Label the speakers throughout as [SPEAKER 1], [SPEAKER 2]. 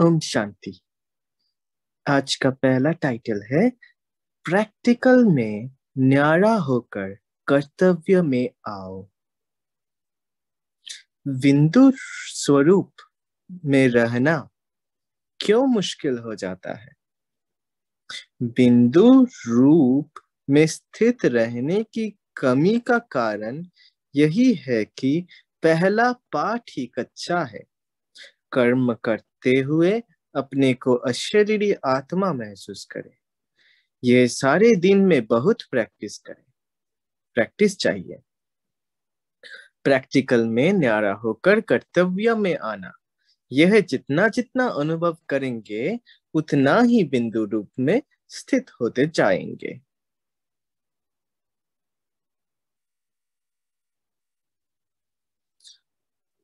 [SPEAKER 1] ओम शांति। आज का पहला टाइटल है प्रैक्टिकल में न्यारा होकर कर्तव्य में आओ। बिंदु स्वरूप में रहना क्यों मुश्किल हो जाता है? बिंदु रूप में स्थित रहने की कमी का कारण यही है कि पहला पाठ ही कच्चा है। कर्म करते हुए अपने को अशरीरी आत्मा महसूस करें। ये सारे दिन में बहुत प्रैक्टिस करें। प्रैक्टिस चाहिए। प्रैक्टिकल में न्यारा होकर कर्तव्य में आना, यह जितना जितना अनुभव करेंगे उतना ही बिंदु रूप में स्थित होते जाएंगे।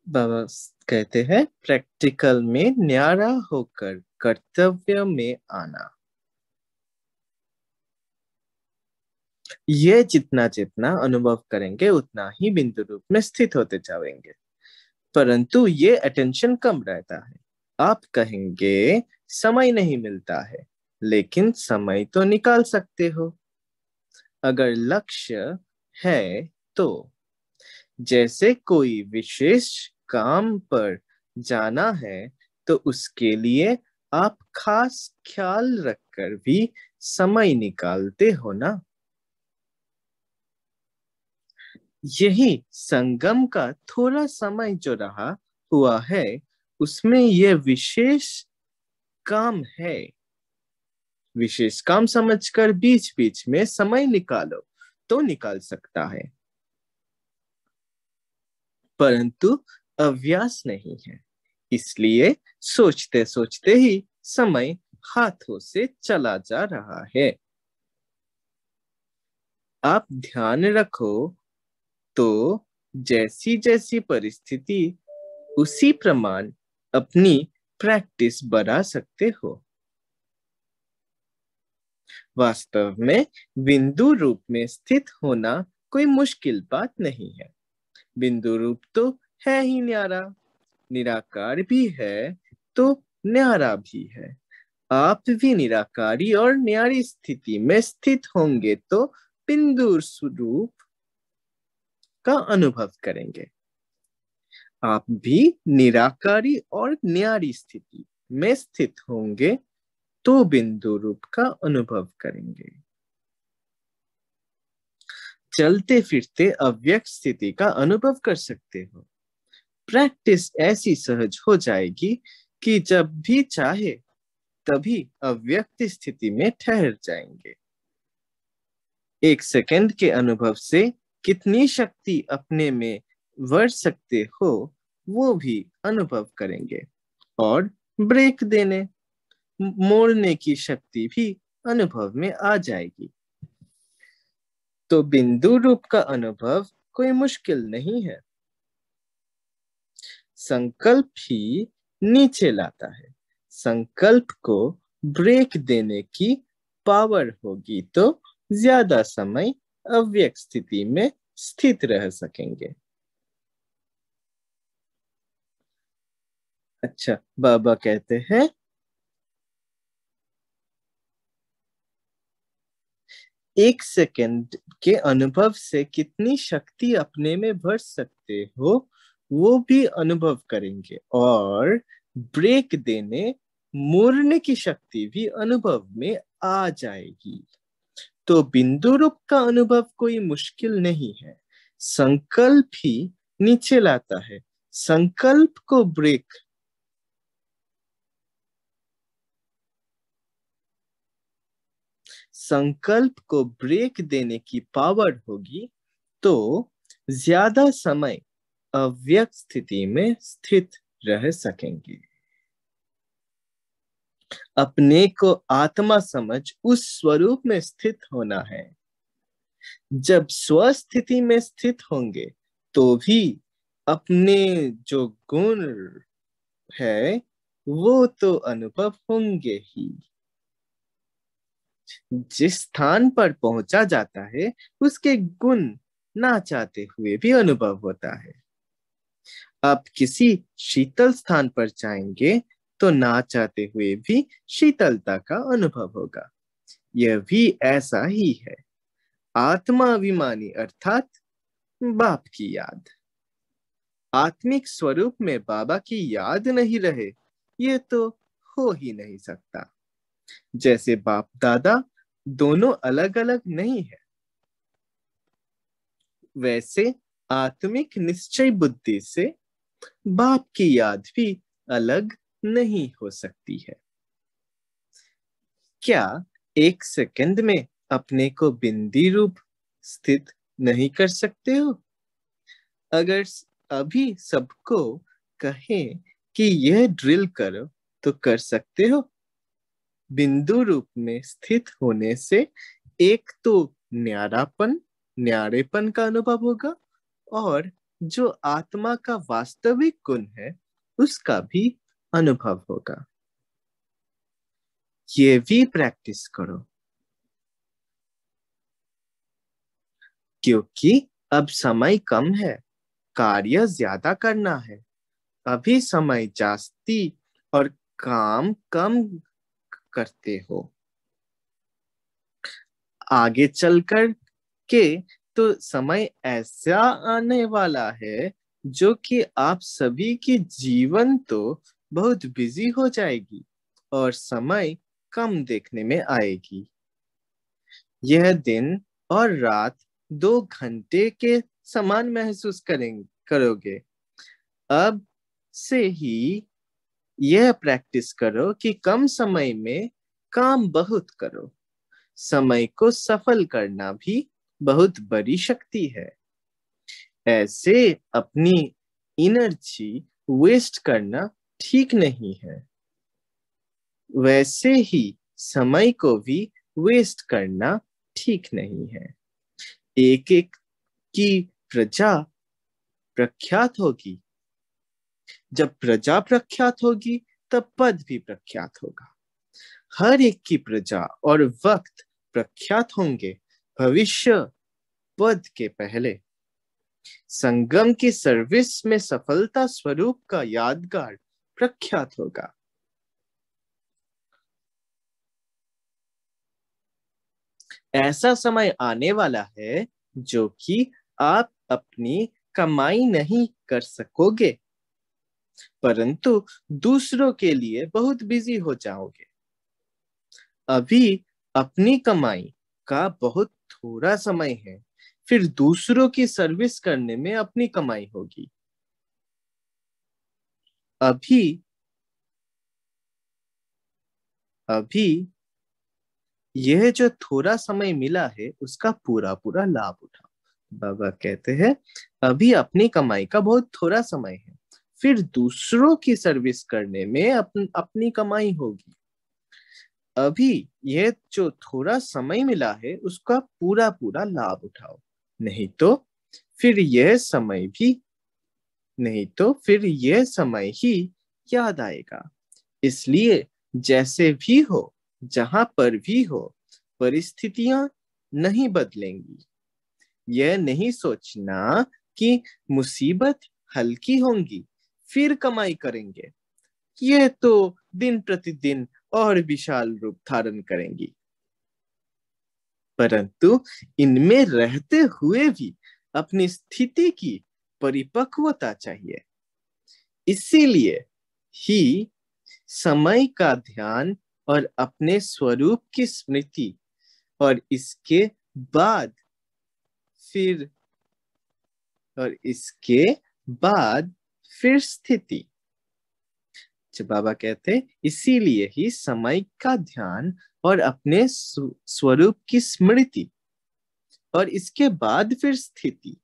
[SPEAKER 1] बाबा कहते हैं प्रैक्टिकल में न्यारा होकर कर्तव्य में आना, ये जितना जितना अनुभव करेंगे उतना ही बिंदु रूप में स्थित होते जाएंगे। परंतु ये अटेंशन कम रहता है। आप कहेंगे समय नहीं मिलता है, लेकिन समय तो निकाल सकते हो अगर लक्ष्य है तो। जैसे कोई विशेष काम पर जाना है तो उसके लिए आप खास ख्याल रखकर भी समय निकालते हो ना। यही संगम का थोड़ा समय जो रहा हुआ है उसमें यह विशेष काम है। विशेष काम समझकर बीच बीच में समय निकालो तो निकाल सकता है, परंतु अभ्यास नहीं है, इसलिए सोचते सोचते ही समय हाथों से चला जा रहा है। आप ध्यान रखो तो जैसी जैसी परिस्थिति उसी प्रमाण अपनी प्रैक्टिस बढ़ा सकते हो। वास्तव में बिंदु रूप में स्थित होना कोई मुश्किल बात नहीं है। बिंदु रूप तो है ही न्यारा, निराकार भी है तो न्यारा भी है। आप भी निराकारी और न्यारी स्थिति में स्थित होंगे तो बिंदु स्वरूप का अनुभव करेंगे। आप भी निराकारी और न्यारी स्थिति में स्थित होंगे तो बिंदु रूप का अनुभव करेंगे। चलते फिरते अव्यक्त स्थिति का अनुभव कर सकते हो। प्रैक्टिस ऐसी सहज हो जाएगी कि जब भी चाहे तभी अव्यक्त स्थिति में ठहर जाएंगे। एक सेकंड के अनुभव से कितनी शक्ति अपने में भर सकते हो वो भी अनुभव करेंगे और ब्रेक देने मोड़ने की शक्ति भी अनुभव में आ जाएगी। तो बिंदु रूप का अनुभव कोई मुश्किल नहीं है। संकल्प ही नीचे लाता है। संकल्प को ब्रेक देने की पावर होगी तो ज्यादा समय अव्यक्त स्थिति में स्थित रह सकेंगे। अच्छा, बाबा कहते हैं एक सेकंड के अनुभव से कितनी शक्ति अपने में भर सकते हो वो भी अनुभव करेंगे और ब्रेक देने मोड़ने की शक्ति भी अनुभव में आ जाएगी। तो बिंदु रूप का अनुभव कोई मुश्किल नहीं है। संकल्प ही नीचे लाता है। संकल्प को ब्रेक संकल्प को ब्रेक देने की पावर होगी तो ज्यादा समय अव्यक्त स्थिति में स्थित रह सकेंगे। अपने को आत्मा समझ उस स्वरूप में स्थित होना है। जब स्वस्थिति में स्थित होंगे तो भी अपने जो गुण है वो तो अनुभव होंगे ही। जिस स्थान पर पहुंचा जाता है उसके गुण ना चाहते हुए भी अनुभव होता है। आप किसी शीतल स्थान पर जाएंगे तो ना चाहते हुए भी शीतलता का अनुभव होगा। यह भी ऐसा ही है। आत्माभिमानी अर्थात बाप की याद। आत्मिक स्वरूप में बाबा की याद नहीं रहे, ये तो हो ही नहीं सकता। जैसे बाप दादा दोनों अलग अलग नहीं है, वैसे आत्मिक निश्चय बुद्धि से बाप की याद भी अलग नहीं हो सकती है। क्या एक सेकंड में अपने को बिंदी रूप स्थित नहीं कर सकते हो? अगर अभी सबको कहें कि यह ड्रिल करो तो कर सकते हो? बिंदु रूप में स्थित होने से एक तो न्यारेपन का अनुभव होगा, और जो आत्मा का वास्तविक गुण है उसका भी अनुभव होगा। ये भी प्रैक्टिस करो, क्योंकि अब समय कम है, कार्य ज्यादा करना है। अभी समय जास्ती और काम कम करते हो। आगे चलकर के तो समय ऐसा आने वाला है जो कि आप सभी की जीवन तो बहुत बिजी हो जाएगी और समय कम देखने में आएगी। यह दिन और रात 2 घंटे के समान महसूस करोगे। अब से ही यह प्रैक्टिस करो कि कम समय में काम बहुत करो। समय को सफल करना भी बहुत बड़ी शक्ति है। ऐसे अपनी एनर्जी वेस्ट करना ठीक नहीं है, वैसे ही समय को भी वेस्ट करना ठीक नहीं है। एक एक की प्रजा प्रख्यात होगी। जब प्रजा प्रख्यात होगी तब पद भी प्रख्यात होगा। हर एक की प्रजा और वक्त प्रख्यात होंगे भविष्य पद के पहले। संगम की सर्विस में सफलता स्वरूप का यादगार प्रख्यात होगा। ऐसा समय आने वाला है जो कि आप अपनी कमाई नहीं कर सकोगे, परंतु दूसरों के लिए बहुत बिजी हो जाओगे। अभी अपनी कमाई का बहुत थोड़ा समय है, फिर दूसरों की सर्विस करने में अपनी कमाई होगी। अभी अभी यह जो थोड़ा समय मिला है उसका पूरा पूरा लाभ उठाओ। बाबा कहते हैं अभी अपनी कमाई का बहुत थोड़ा समय है, फिर दूसरों की सर्विस करने में अपनी कमाई होगी। अभी यह जो थोड़ा समय मिला है उसका पूरा पूरा लाभ उठाओ, नहीं तो फिर यह समय भी नहीं तो फिर यह समय ही याद आएगा। इसलिए जैसे भी हो, जहां पर भी हो, परिस्थितियां नहीं बदलेंगी। यह नहीं सोचना कि मुसीबत हल्की होंगी फिर कमाई करेंगे, यह तो दिन प्रतिदिन और विशाल रूप धारण करेंगी। परंतु इनमें रहते हुए भी अपनी स्थिति की परिपक्वता चाहिए। इसीलिए ही समय का ध्यान और अपने स्वरूप की स्मृति, और बाद फिर इसके बाद फिर स्थिति। जब बाबा कहते हैं इसीलिए ही समय का ध्यान और अपने स्वरूप की स्मृति, और इसके बाद फिर स्थिति,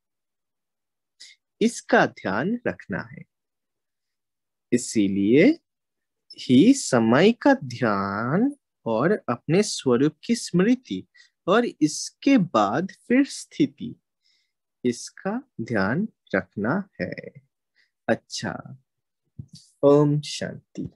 [SPEAKER 1] इसका ध्यान रखना है। इसीलिए ही समय का ध्यान और अपने स्वरूप की स्मृति, और इसके बाद फिर स्थिति, इसका ध्यान रखना है। अच्छा, ओम शांति।